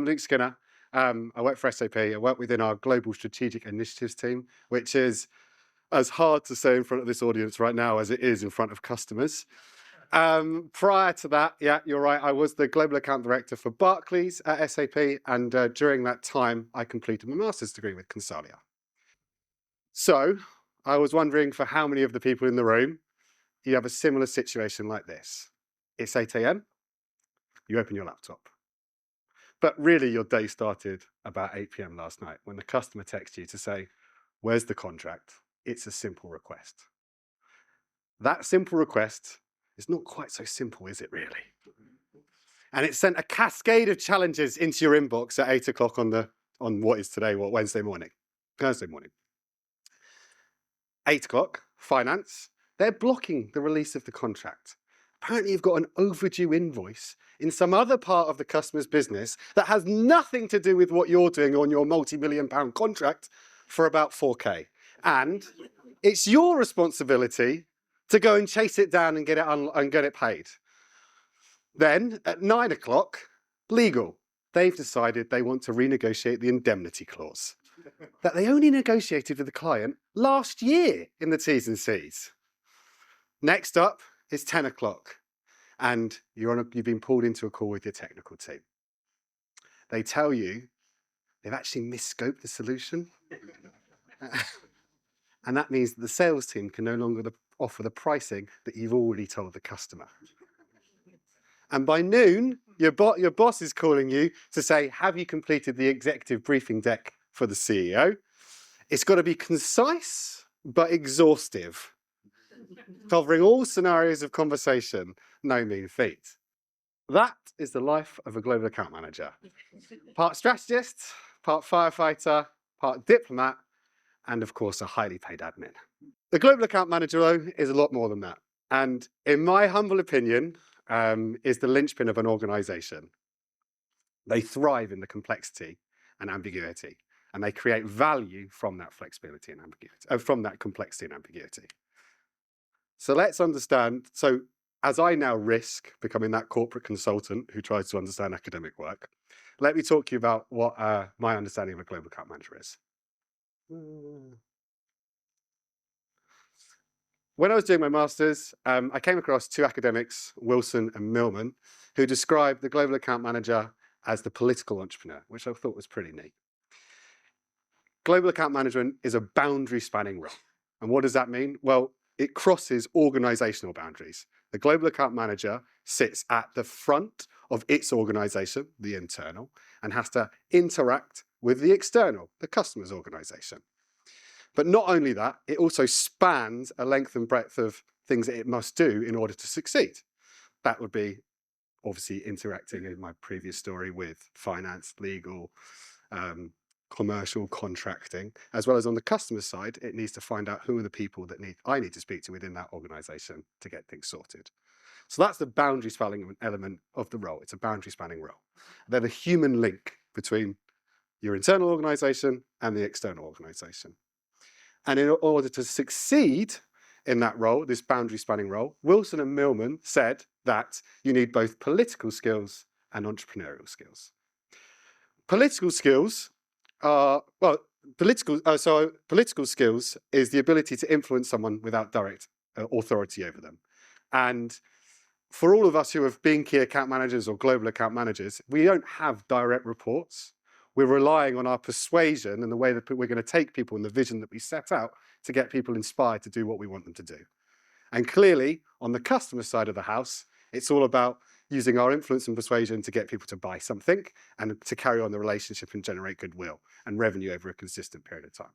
I'm Luke Skinner. I work for SAP. I work within our Global Strategic Initiatives team, which is as hard to say in front of this audience right now as it is in front of customers. Prior to that, yeah, you're right, I was the Global Account Director for Barclays at SAP, and during that time, I completed my master's degree with Consalia. So, I was wondering for how many of the people in the room, you have a similar situation like this. It's 8 a.m., you open your laptop. But really, your day started about 8 p.m. last night when the customer texts you to say, where's the contract? It's a simple request. That simple request is not quite so simple, is it really? And it sent a cascade of challenges into your inbox at 8 o'clock on what is today, Thursday morning. 8 o'clock, finance, they're blocking the release of the contract. Apparently you've got an overdue invoice in some other part of the customer's business that has nothing to do with what you're doing on your multi-million-pound contract for about 4K. And it's your responsibility to go and chase it down and get it paid. Then at 9 o'clock, legal. They've decided they want to renegotiate the indemnity clause that they only negotiated with the client last year in the T's and C's. Next up is 10 o'clock, and you've been pulled into a call with your technical team. They tell you they've actually misscoped the solution. And that means that the sales team can no longer offer the pricing that you've already told the customer. And by noon, your boss is calling you to say, have you completed the executive briefing deck for the CEO? It's got to be concise, but exhaustive, covering all scenarios of conversation, no mean feat. That is the life of a global account manager. Part strategist, part firefighter, part diplomat, and of course, a highly paid admin. The global account manager, though, is a lot more than that. And in my humble opinion, is the linchpin of an organization. They thrive in the complexity and ambiguity, and they create value from that flexibility and ambiguity, from that complexity and ambiguity. So let's understand, so as I now risk becoming that corporate consultant who tries to understand academic work, let me talk to you about what my understanding of a global account manager is. When I was doing my master's, I came across two academics, Wilson and Millman, who described the global account manager as the political entrepreneur, which I thought was pretty neat. Global account management is a boundary-spanning role. And what does that mean? Well, it crosses organizational boundaries. The global account manager sits at the front of its organization, the internal, and has to interact with the external, the customer's organization. But not only that, it also spans a length and breadth of things that it must do in order to succeed. That would be obviously interacting in my previous story with finance, legal, commercial, contracting, as well as on the customer side, it needs to find out who are the people that I need to speak to within that organization to get things sorted. So that's the boundary spanning element of the role. It's a boundary spanning role. They're the human link between your internal organization and the external organization. And in order to succeed in that role, this boundary spanning role, Wilson and Millman said that you need both political skills and entrepreneurial skills. Political skills are, well, political skills is the ability to influence someone without direct authority over them. And for all of us who have been key account managers or global account managers, we don't have direct reports. We're relying on our persuasion and the way that we're going to take people and the vision that we set out to get people inspired to do what we want them to do. And clearly, on the customer side of the house, it's all about using our influence and persuasion to get people to buy something and to carry on the relationship and generate goodwill and revenue over a consistent period of time.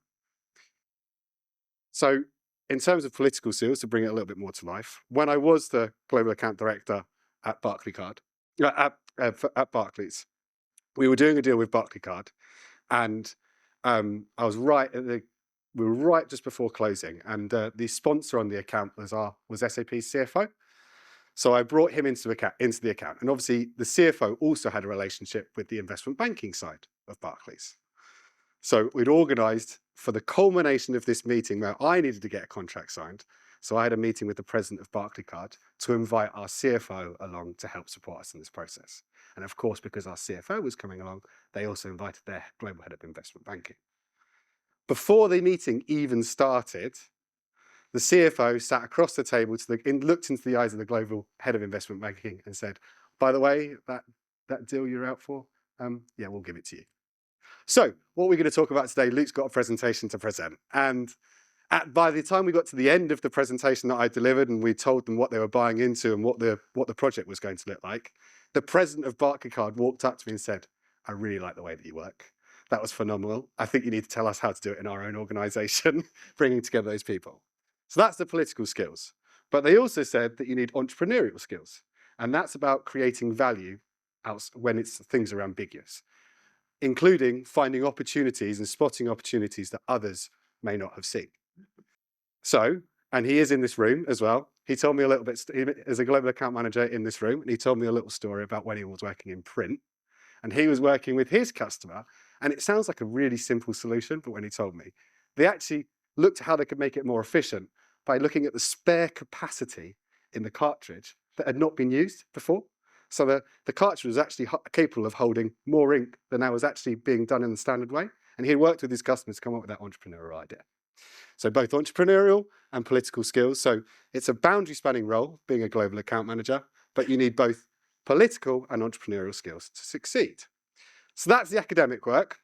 So in terms of political skills, to bring it a little bit more to life, when I was the global account director at Barclays, we were doing a deal with Barclaycard, and we were right just before closing, and the sponsor on the account was SAP's CFO. So I brought him into the account, and obviously the CFO also had a relationship with the investment banking side of Barclays. So we'd organised for the culmination of this meeting where I needed to get a contract signed, So I had a meeting with the president of Barclaycard to invite our CFO along to help support us in this process. And of course, because our CFO was coming along, they also invited their global head of investment banking. Before the meeting even started, the CFO sat across the table and looked into the eyes of the global head of investment banking and said, by the way, that deal you're out for, yeah, we'll give it to you. So what we're going to talk about today, Luke's got a presentation to present. And by the time we got to the end of the presentation that I delivered and we told them what they were buying into and what the project was going to look like, the president of Barclaycard walked up to me and said, I really like the way that you work. That was phenomenal. I think you need to tell us how to do it in our own organization, bringing together those people. So that's the political skills. But they also said that you need entrepreneurial skills. And that's about creating value when things are ambiguous, including finding opportunities and spotting opportunities that others may not have seen. So, and he is in this room as well. He told me a little bit, as a global account manager in this room, and he told me a little story about when he was working in print. And he was working with his customer, and it sounds like a really simple solution, but when he told me, they actually looked at how they could make it more efficient by looking at the spare capacity in the cartridge that had not been used before. So the cartridge was actually capable of holding more ink than that was actually being done in the standard way. And he worked with his customers to come up with that entrepreneurial idea. So both entrepreneurial and political skills. So it's a boundary spanning role, being a global account manager, but you need both political and entrepreneurial skills to succeed. So that's the academic work.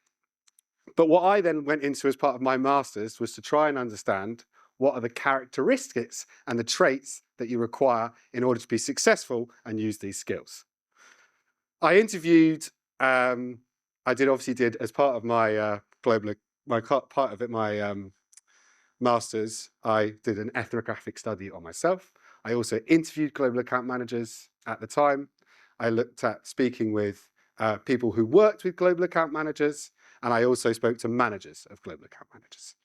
But what I then went into as part of my master's was to try and understand what are the characteristics and the traits that you require in order to be successful and use these skills. I interviewed, I did as part of my master's, I did an ethnographic study on myself. I also interviewed global account managers at the time. I looked at speaking with people who worked with global account managers, and I also spoke to managers of global account managers.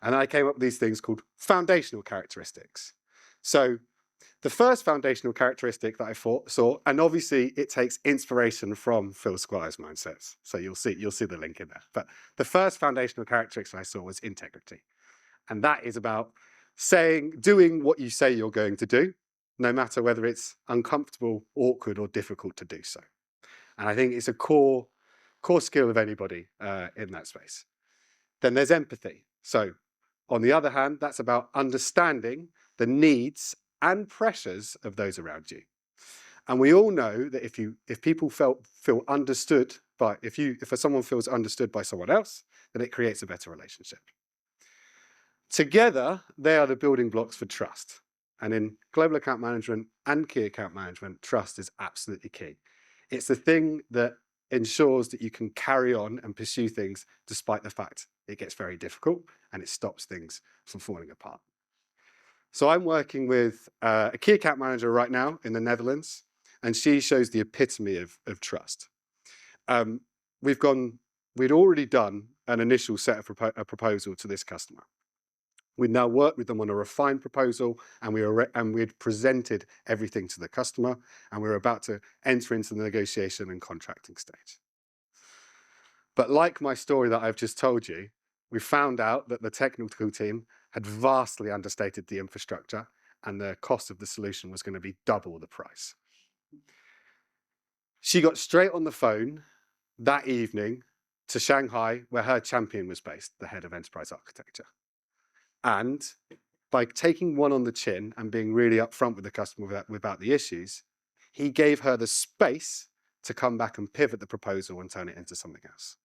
And I came up with these things called foundational characteristics. So the first foundational characteristic that I saw, and obviously it takes inspiration from Phil Squire's mindsets. So you'll see the link in there. But the first foundational characteristic I saw was integrity. And that is about doing what you say you're going to do, no matter whether it's uncomfortable, awkward, or difficult to do so. And I think it's a core skill of anybody in that space. Then there's empathy. So on the other hand, that's about understanding the needs and pressures of those around you. And we all know that if people feel understood if someone feels understood by someone else, then it creates a better relationship. Together, they are the building blocks for trust. And in global account management and key account management, trust is absolutely key. It's the thing that ensures that you can carry on and pursue things despite the fact it gets very difficult and it stops things from falling apart. So I'm working with a key account manager right now in the Netherlands, and she shows the epitome of trust. We'd already done an initial set of a proposal to this customer. We'd now worked with them on a refined proposal, and we'd presented everything to the customer, and we were about to enter into the negotiation and contracting stage. But like my story that I've just told you, we found out that the technical team had vastly understated the infrastructure, and the cost of the solution was going to be double the price. She got straight on the phone that evening to Shanghai, where her champion was based, the head of enterprise architecture. And by taking one on the chin and being really upfront with the customer about the issues, he gave her the space to come back and pivot the proposal and turn it into something else.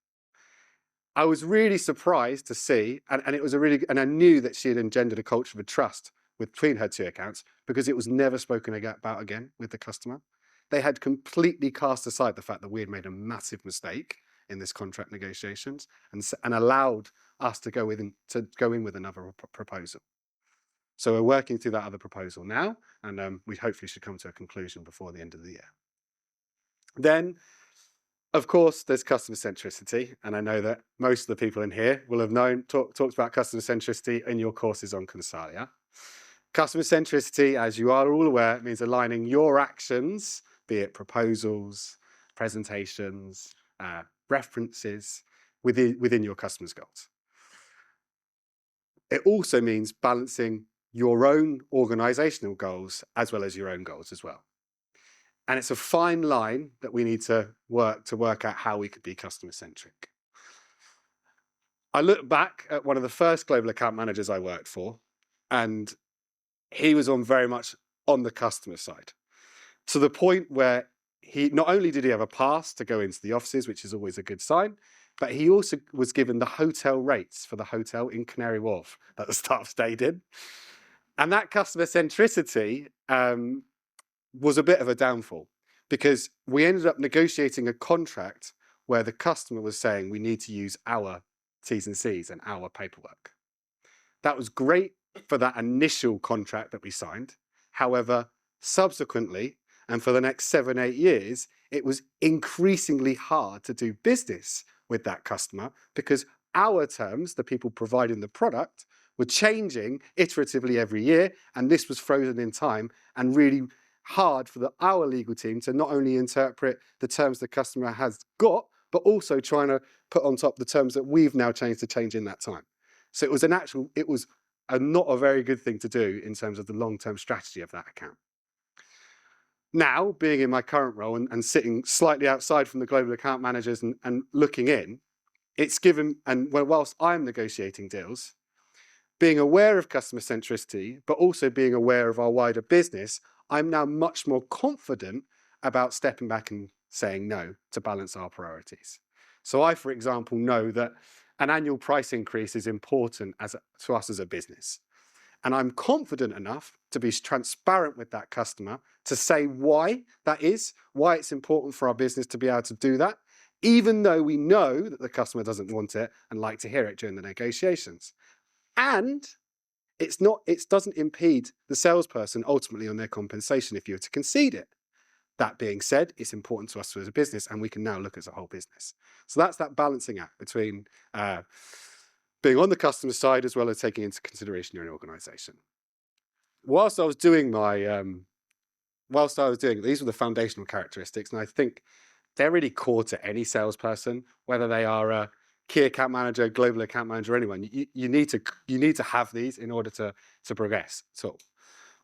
I was really surprised to see, and I knew that she had engendered a culture of trust between her two accounts because it was never spoken about again with the customer. They had completely cast aside the fact that we had made a massive mistake in this contract negotiations and allowed us to go in with another proposal. So we're working through that other proposal now, and we hopefully should come to a conclusion before the end of the year. Then, of course, there's customer centricity, and I know that most of the people in here will have talked about customer centricity in your courses on Consalia. Customer centricity, as you are all aware, means aligning your actions, be it proposals, presentations, references, within your customer's goals. It also means balancing your own organizational goals as well as your own goals as well. And it's a fine line that we need to work out how we could be customer centric. I look back at one of the first global account managers I worked for, and he was very much on the customer side, to the point where he not only did he have a pass to go into the offices, which is always a good sign, but he also was given the hotel rates for the hotel in Canary Wharf that the staff stayed in. And that customer centricity was a bit of a downfall, because we ended up negotiating a contract where the customer was saying we need to use our T's and C's and our paperwork. That was great for that initial contract that we signed. However, subsequently, and for the next 7-8 years, it was increasingly hard to do business with that customer, because our terms, the people providing the product, were changing iteratively every year, and this was frozen in time and really hard for our legal team to not only interpret the terms the customer has got, but also trying to put on top the terms that we've now changed to change in that time. So it was not a very good thing to do in terms of the long-term strategy of that account. Now, being in my current role and sitting slightly outside from the global account managers and looking in, it's given, and whilst I'm negotiating deals, being aware of customer centricity, but also being aware of our wider business, I'm now much more confident about stepping back and saying no to balance our priorities. So I, for example, know that an annual price increase is important to us as a business. And I'm confident enough to be transparent with that customer to say why that is, why it's important for our business to be able to do that, even though we know that the customer doesn't want it and like to hear it during the negotiations. And it doesn't impede the salesperson ultimately on their compensation if you were to concede it. That being said, it's important to us as a business, and we can now look at the whole business. So that's that balancing act between being on the customer side as well as taking into consideration your own organization. Whilst I was doing these were the foundational characteristics, and I think they're really core to any salesperson, whether they are a key account manager, global account manager, anyone. You need to have these in order to progress at all.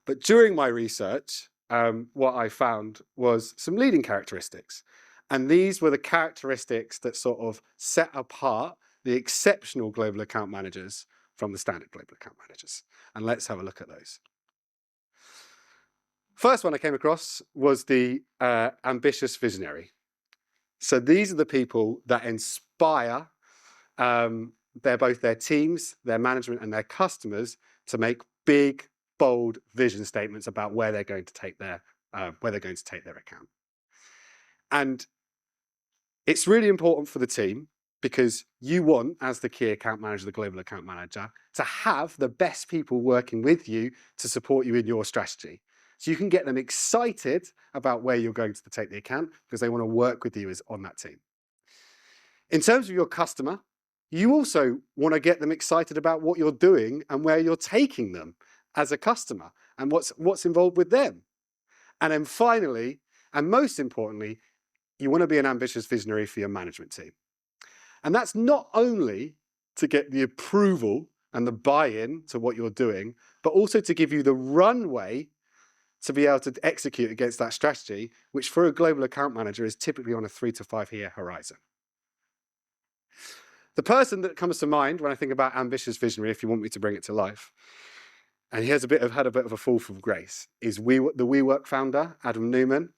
But during my research, what I found was some leading characteristics. And these were the characteristics that sort of set apart the exceptional global account managers from the standard global account managers. And let's have a look at those. First one I came across was the ambitious visionary. So these are the people that inspire both their teams, their management, and their customers to make big, bold vision statements about where they're going to take their account. And it's really important for the team, because you want, as the key account manager, the global account manager, to have the best people working with you to support you in your strategy. So you can get them excited about where you're going to take the account, because they want to work with you on that team. In terms of your customer, you also want to get them excited about what you're doing and where you're taking them as a customer and what's involved with them. And then finally, and most importantly, you want to be an ambitious visionary for your management team. And that's not only to get the approval and the buy-in to what you're doing, but also to give you the runway to be able to execute against that strategy, which for a global account manager is typically on a 3 to 5 year horizon. The person that comes to mind when I think about ambitious visionary, if you want me to bring it to life, and he has had a bit of a fall from grace, is the WeWork founder, Adam Newman.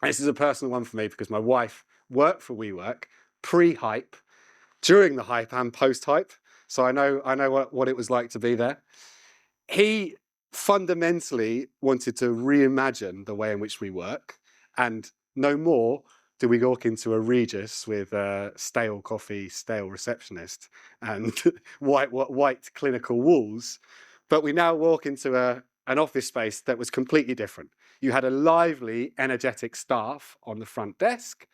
And this is a personal one for me because my wife worked for WeWork pre-hype, during the hype, and post-hype. So I know what it was like to be there. He fundamentally wanted to reimagine the way in which we work, and no more do we walk into a Regis with stale coffee, stale receptionist, and white clinical walls, but we now walk into an office space that was completely different. You had a lively, energetic staff on the front desk.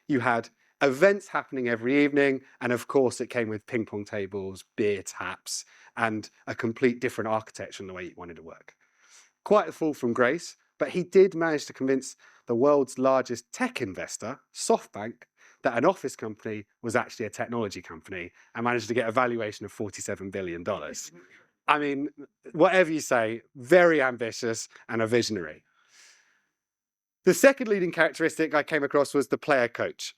You had events happening every evening, and of course it came with ping pong tables, beer taps, and a complete different architecture in the way you wanted to work. Quite a fall from grace, but he did manage to convince the world's largest tech investor, SoftBank, that an office company was actually a technology company, and managed to get a valuation of $47 billion. I mean, whatever you say, very ambitious and a visionary. The second leading characteristic I came across was the player coach.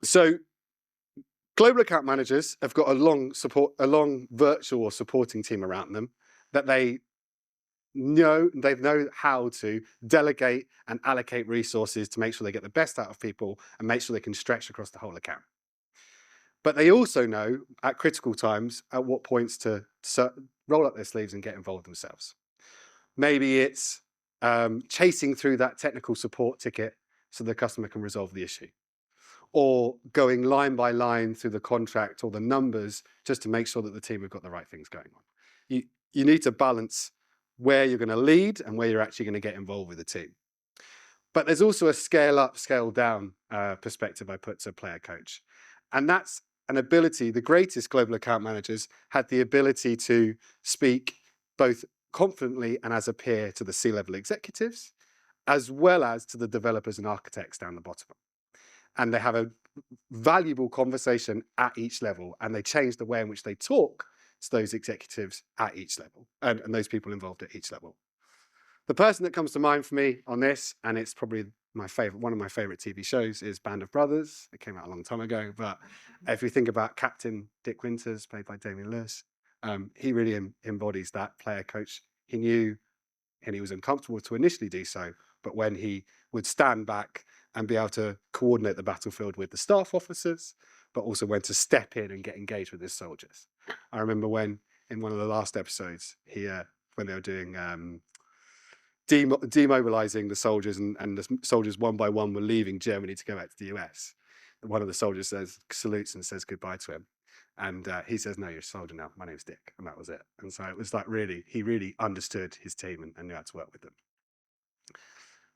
So global account managers have got a long virtual or supporting team around them that they know how to delegate and allocate resources to make sure they get the best out of people and make sure they can stretch across the whole account. But they also know at critical times at what points to roll up their sleeves and get involved themselves. Maybe it's chasing through that technical support ticket so the customer can resolve the issue, or going line by line through the contract or the numbers just to make sure that the team have got the right things going on. You need to balance where you're going to lead and where you're actually going to get involved with the team. But there's also a scale up, scale down perspective I put to player coach. And that's an ability, the greatest global account managers had the ability to speak both confidently and as a peer to the C-level executives, as well as to the developers and architects down the bottom. And they have a valuable conversation at each level, and they change the way in which they talk to those executives at each level and those people involved at each level. The person that comes to mind for me on this, and it's probably one of my favorite TV shows, is Band of Brothers. It came out a long time ago, but if you think about Captain Dick Winters, played by Damian Lewis, he really embodies that player coach. He knew, and he was uncomfortable to initially do so, but when he would stand back and be able to coordinate the battlefield with the staff officers, but also when to step in and get engaged with his soldiers. I remember when, in one of the last episodes, when they were doing demobilizing the soldiers, and the soldiers one by one were leaving Germany to go back to the US. One of the soldiers salutes and says goodbye to him. And he says, "No, you're a soldier now. My name's Dick." And that was it. And so it was like he really understood his team and knew how to work with them.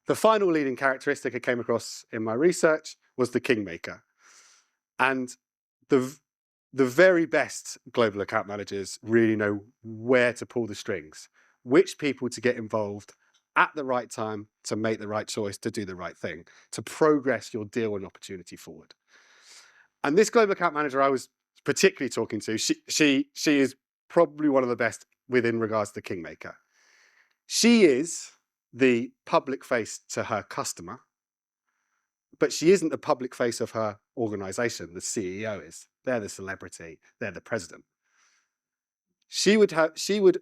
The final leading characteristic I came across in my research was the kingmaker. And the very best global account managers really know where to pull the strings, which people to get involved at the right time to make the right choice, to do the right thing, to progress your deal and opportunity forward. And this global account manager I was particularly talking to, she is probably one of the best within regards to the kingmaker. She is the public face to her customer, but she isn't the public face of her organization. The CEO is. They're the celebrity. They're the president. She would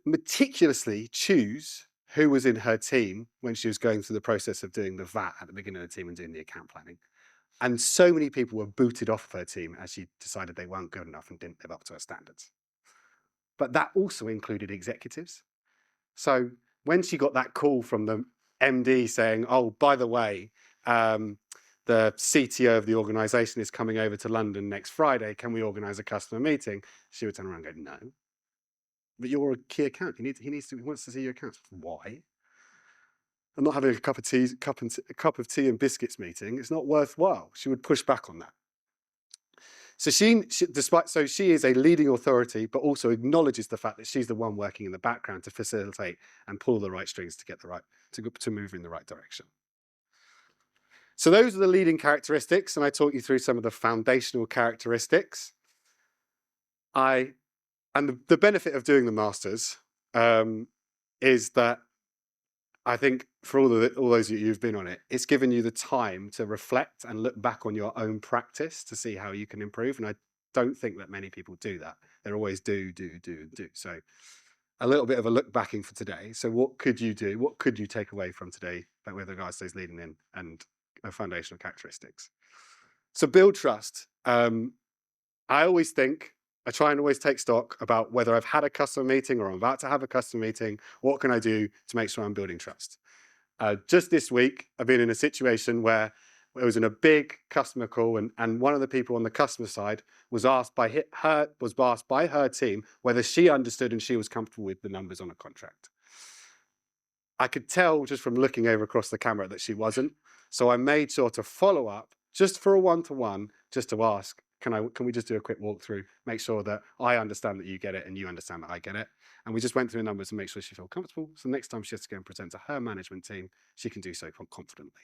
meticulously choose who was in her team when she was going through the process of doing the VAT at the beginning of the team and doing the account planning. And so many people were booted off of her team as she decided they weren't good enough and didn't live up to her standards. But that also included executives. So when she got that call from the MD saying, "Oh, by the way, the CTO of the organization is coming over to London next Friday. Can we organize a customer meeting?" She would turn around and go, "No. But you're a key account. He wants to see your accounts." "Why? I'm not having a cup of tea and biscuits meeting. It's not worthwhile." She would push back on that. So she is a leading authority, but also acknowledges the fact that she's the one working in the background to facilitate and pull the right strings to get to move in the right direction. So those are the leading characteristics, and I talked you through some of the foundational characteristics. The benefit of doing the masters is that I think for all those of you who've been on it, it's given you the time to reflect and look back on your own practice to see how you can improve. And I don't think that many people do that. They're always do. So a little bit of a look backing for today. So what could you do? What could you take away from today with regards to those leading in and foundational characteristics? So build trust. I try and always take stock about whether I've had a customer meeting or I'm about to have a customer meeting. What can I do to make sure I'm building trust? Just this week, I've been in a situation where it was in a big customer call, and one of the people on the customer side was asked by her team whether she understood and she was comfortable with the numbers on a contract. I could tell just from looking over across the camera that she wasn't. So I made sure to follow up just for a one-to-one, just to ask, can we just do a quick walkthrough, make sure that I understand that you get it and you understand that I get it. And we just went through the numbers and make sure she felt comfortable. So next time she has to go and present to her management team, she can do so confidently.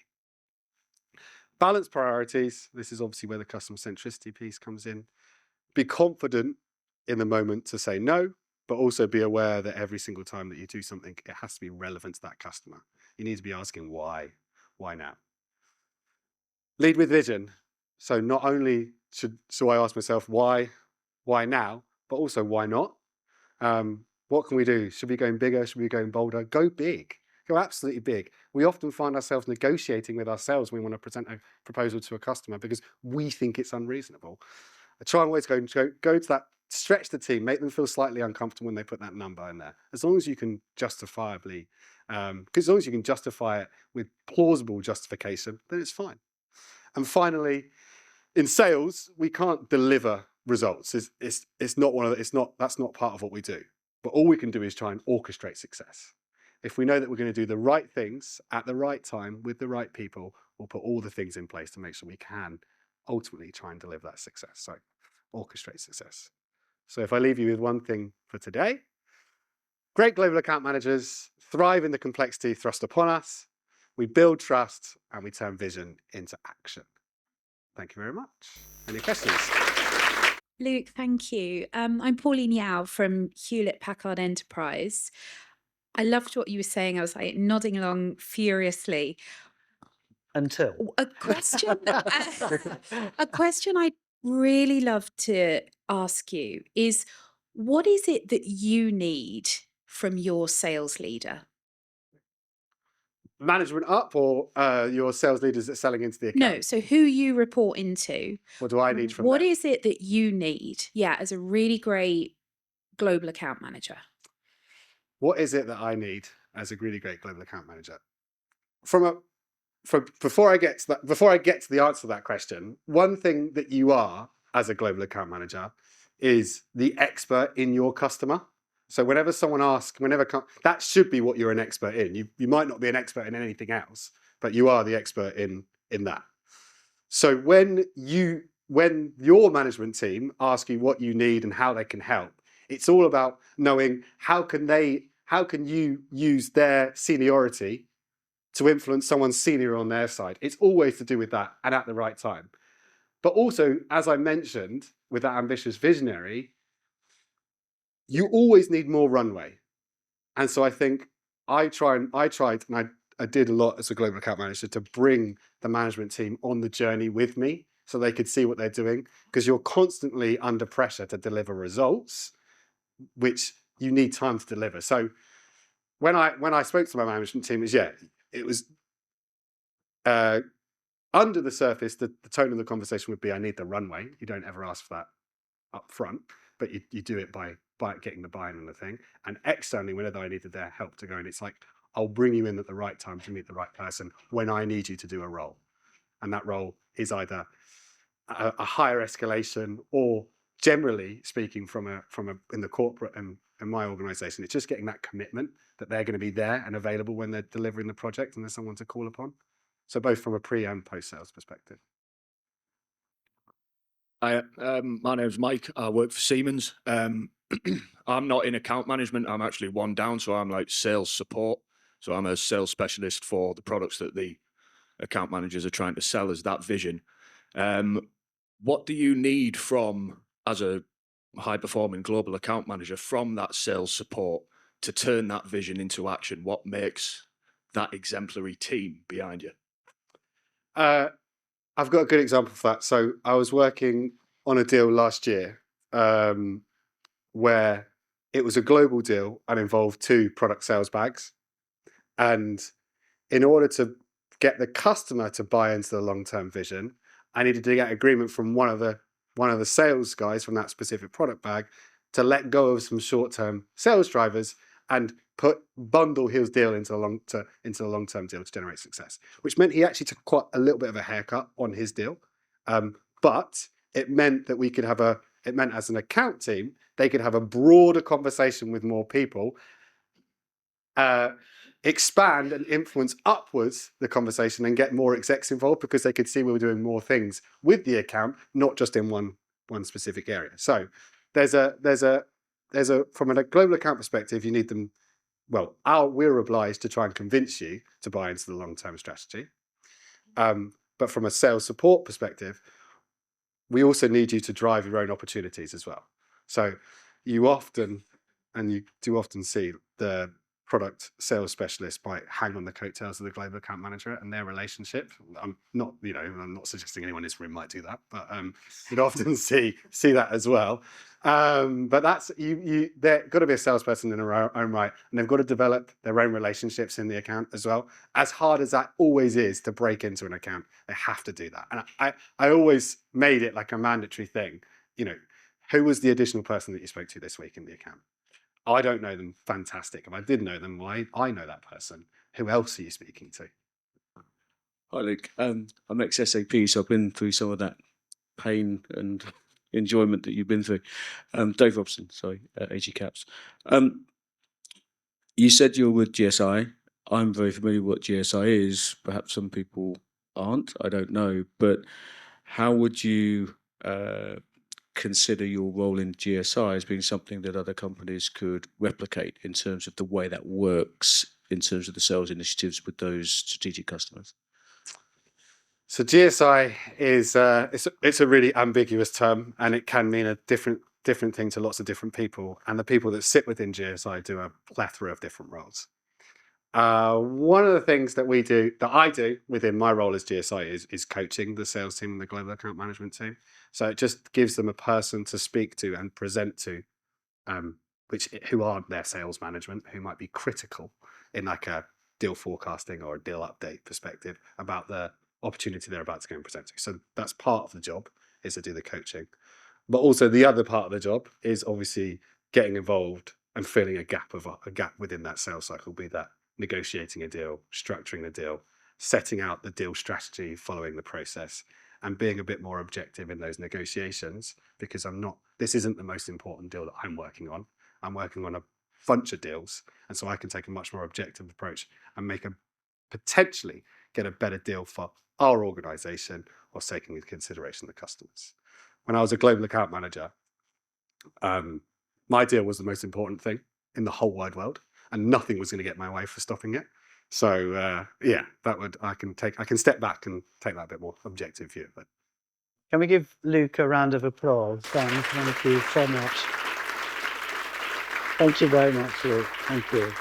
Balance priorities. This is obviously where the customer centricity piece comes in. Be confident in the moment to say no, but also be aware that every single time that you do something, it has to be relevant to that customer. You need to be asking why now? Lead with vision. So not only should I ask myself why now, but also why not? What can we do? Should we be going bigger? Should we be going bolder? Go big. Go absolutely big. We often find ourselves negotiating with ourselves when we want to present a proposal to a customer because we think it's unreasonable. I try and always go to that, stretch the team, make them feel slightly uncomfortable when they put that number in there. As long as you can justifiably, because as long as you can justify it with plausible justification, then it's fine. And finally, in sales, we can't deliver results. It's not one of the, that's not part of what we do. But all we can do is try and orchestrate success. If we know that we're going to do the right things at the right time with the right people, we'll put all the things in place to make sure we can ultimately try and deliver that success. So orchestrate success. So if I leave you with one thing for today, great global account managers thrive in the complexity thrust upon us. We build trust and we turn vision into action. Thank you very much. Any questions? Luke, thank you. I'm Pauline Yao from Hewlett-Packard Enterprise. I loved what you were saying. I was like nodding along furiously. Until A question, a question I'd really love to ask you is, what is it that you need from your sales leader? Management up or your sales leaders that are selling into the account? No, so who you report into. What do I need from What them? is it that you need? Yeah, as a really great global account manager. What is it that I need as a really great global account manager? Before I get to the answer to that question, one thing that you are as a global account manager is the expert in your customer. So whenever someone asks, that should be what you're an expert in. You might not be an expert in anything else, but you are the expert in that. So when your management team ask you what you need and how they can help, it's all about knowing how can you use their seniority to influence someone senior on their side. It's always to do with that and at the right time. But also, as I mentioned, with that ambitious visionary, you always need more runway. And so I think I tried and I did a lot as a global account manager to bring the management team on the journey with me so they could see what they're doing, because you're constantly under pressure to deliver results, which you need time to deliver. So when I spoke to my management team, it was under the surface, the tone of the conversation would be, I need the runway. You don't ever ask for that up front, but you do it by getting the buy-in on the thing. And externally, whenever I needed their help to go in, it's like, I'll bring you in at the right time to meet the right person when I need you to do a role. And that role is either a higher escalation, or generally speaking in the corporate and my organization, it's just getting that commitment that they're going to be there and available when they're delivering the project and there's someone to call upon. So both from a pre and post sales perspective. My name's Mike. I work for Siemens. I'm not in account management. I'm actually one down, so I'm like sales support. So I'm a sales specialist for the products that the account managers are trying to sell as that vision. What do you need as a high-performing global account manager, from that sales support to turn that vision into action? What makes that exemplary team behind you? I've got a good example for that. So I was working on a deal last year where it was a global deal and involved 2 product sales bags. And in order to get the customer to buy into the long-term vision, I needed to get agreement from one of the sales guys from that specific product bag to let go of some short-term sales drivers and bundle his deal into the long-term deal to generate success, which meant he actually took quite a little bit of a haircut on his deal. But it meant that as an account team, they could have a broader conversation with more people, expand and influence upwards the conversation and get more execs involved, because they could see we were doing more things with the account, not just in one specific area. So there's a from a global account perspective, you need them. Well, we're obliged to try and convince you to buy into the long-term strategy. But from a sales support perspective, we also need you to drive your own opportunities as well. So you often and you do often see the product sales specialist might hang on the coattails of the global account manager and their relationship. I'm not suggesting anyone in this room might do that, but you'd often see that as well. But that's they've got to be a salesperson in their own right, and they've got to develop their own relationships in the account as well. As hard as that always is to break into an account, they have to do that. And I always made it like a mandatory thing. Who was the additional person that you spoke to this week in the account? I don't know them. Fantastic. If I did know them, well, I know that person. Who else are you speaking to? Hi, Luke. I'm ex-SAP, so I've been through some of that pain and enjoyment that you've been through. Dave Robson, sorry, AG Caps. You said you're with GSI. I'm very familiar with what GSI is. Perhaps some people aren't. I don't know. But how would you consider your role in GSI as being something that other companies could replicate in terms of the way that works, in terms of the sales initiatives with those strategic customers? So GSI is it's a really ambiguous term, and it can mean a different thing to lots of different people. And the people that sit within GSI do a plethora of different roles. One of the things that I do within my role as GSI is coaching the sales team and the global account management team. So it just gives them a person to speak to and present to, who aren't their sales management, who might be critical in like a deal forecasting or a deal update perspective about the opportunity they're about to go and present to. So that's part of the job, is to do the coaching. But also the other part of the job is obviously getting involved and filling a gap within that sales cycle, be that negotiating a deal, structuring the deal, setting out the deal strategy following the process, and being a bit more objective in those negotiations, because this isn't the most important deal that I'm working on. I'm working on a bunch of deals, and so I can take a much more objective approach and potentially get a better deal for our organization, or taking into consideration the customers. When I was a global account manager, my deal was the most important thing in the whole wide world, and nothing was going to get my way for stopping it. So I can step back and take that a bit more objective view of it. Can we give Luke a round of applause? Thank you so much. Thank you very much, Luke. Thank you.